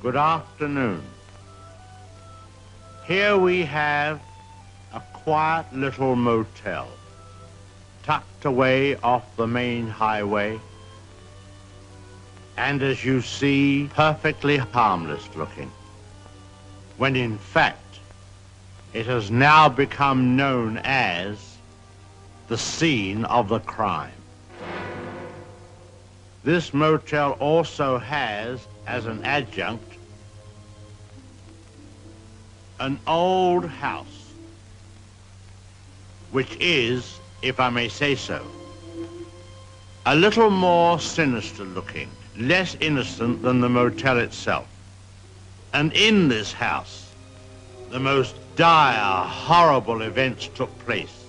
Good afternoon. Here we have a quiet little motel, tucked away off the main highway, and as you see, perfectly harmless looking, when in fact, it has now become known as the scene of the crime. This motel also has, as an adjunct, an old house, which is, if I may say so, a little more sinister looking, less innocent than the motel itself. And in this house, the most dire, horrible events took place.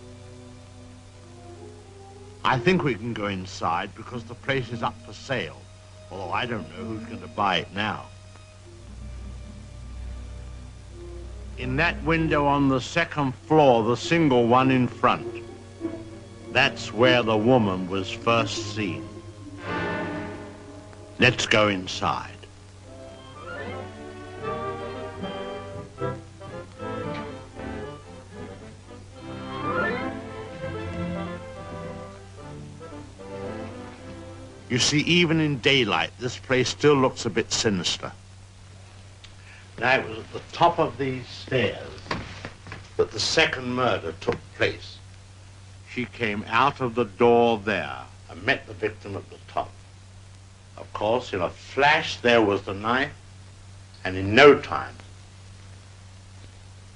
I think we can go inside because the place is up for sale, although I don't know who's going to buy it now. In that window on the second floor, the single one in front, that's where the woman was first seen. Let's go inside. You see, even in daylight, this place still looks a bit sinister. Now, it was at the top of these stairs that the second murder took place. She came out of the door there and met the victim at the top. Of course, in a flash, there was the knife, and in no time,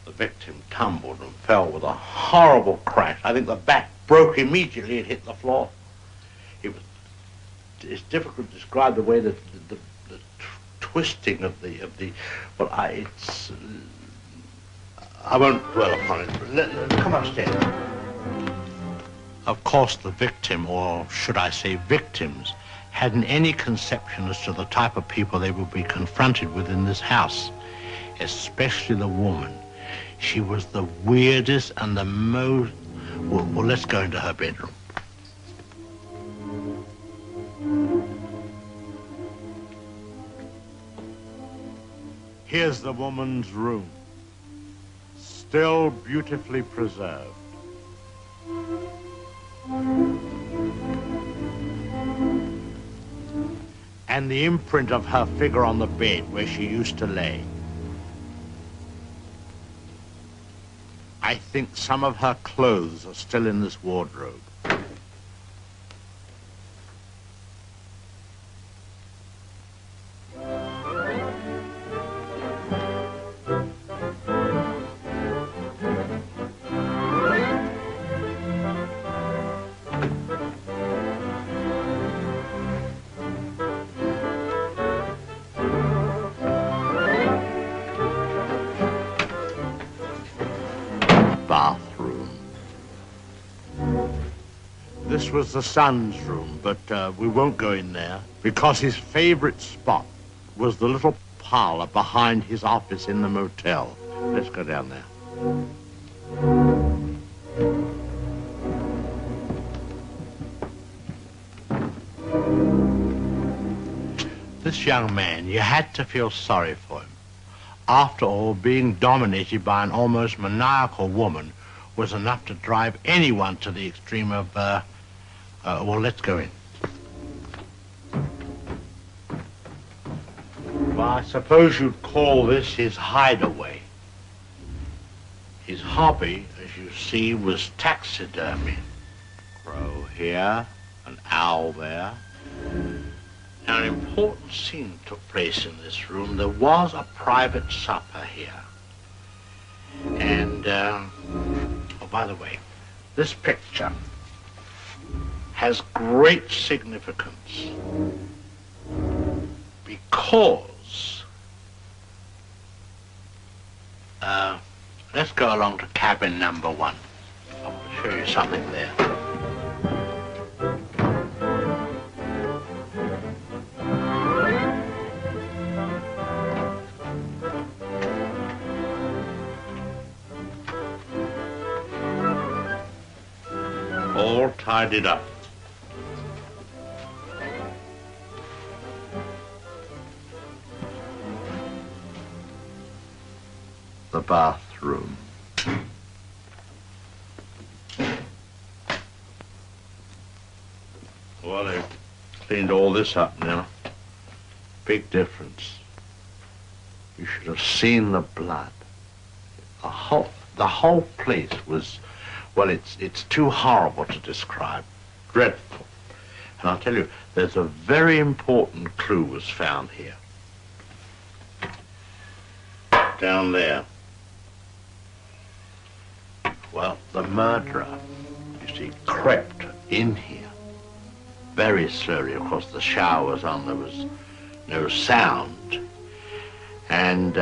the victim tumbled and fell with a horrible crash. I think the back broke immediately and hit the floor. It's difficult to describe the way that the twisting of the well, I won't dwell upon it. Come upstairs. Of course, the victim, or should I say victims, hadn't any conception as to the type of people they would be confronted with in this house, especially the woman. She was the weirdest and the most... Well, let's go into her bedroom. Here's the woman's room, still beautifully preserved. And the imprint of her figure on the bed where she used to lay. I think some of her clothes are still in this wardrobe. Bathroom. This was the son's room, but we won't go in there because his favorite spot was the little parlor behind his office in the motel. Let's go down there. This young man, you had to feel sorry for him. After all, being dominated by an almost maniacal woman was enough to drive anyone to the extreme of, well, let's go in. Well, I suppose you'd call this his hideaway. His hobby, as you see, was taxidermy. Crow here, an owl there. Now, an important scene took place in this room. There was a private supper here. And, oh, by the way, this picture has great significance because, let's go along to cabin number 1. I want to show you something there. All tidied up. bathroom. Well, they've cleaned all this up now. Big difference. You should have seen the blood. The whole place was, well, it's too horrible to describe. Dreadful. And I'll tell you, there's a very important clue was found here. Down there. Well, the murderer, you see, crept in here. Very slowly. Of course, the shower was on. There was no sound. And